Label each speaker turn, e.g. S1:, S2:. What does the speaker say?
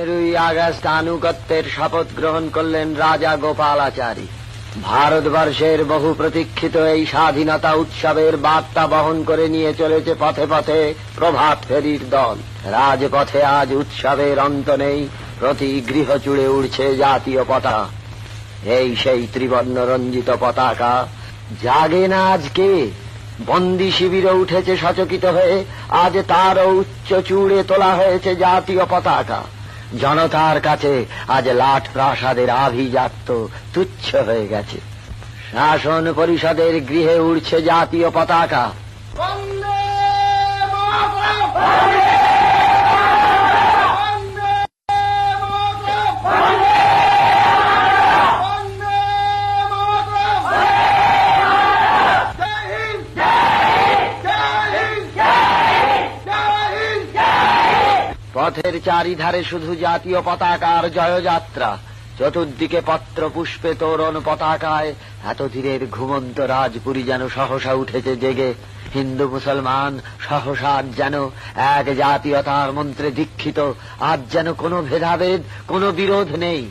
S1: August আনুগত্যের শপথ গ্রহণ করলেন রাজা গোপালাচারী। ভারতবর্ষের বহু প্রতীক্ষিত এই স্বাধীনতা উৎসবের বার্তা বহন করে নিয়ে চলেছে পথে পথে প্রভাত ফেরির দল। রাজপথে আজ উৎসবের অন্ত নেই, প্রতি গৃহ জুড়ে উড়ছে জাতীয় পতাকা। এই সেই ত্রিবর্ণ রঞ্জিত পতাকা। জাগে না আজকে বন্দি শিবিরে উঠেছে সচকিত হয়ে, আজ তারও উচ্চ চূড়ে তোলা হয়েছে জাতীয় পতাকা। জনতার কাছে আজ লাট প্রাসাদের আভিজাত্য তুচ্ছ হয়ে গেছে। শাসন পরিষদের গৃহে উড়ছে জাতীয় পতাকা। পথের চারিধারে শুধু জাতীয় পতাকার জয়যাত্রা। চতুর্দিকে পত্র পুষ্পে তোরণ পতাকায় এতদিনের ঘুমন্ত রাজপুরী যেন সহসা উঠেছে জেগে। হিন্দু মুসলমান সহসা যেন এক জাতীয়তার মন্ত্রে দীক্ষিত। আজ যেন কোনো ভেদাভেদ, কোনো বিরোধ নেই।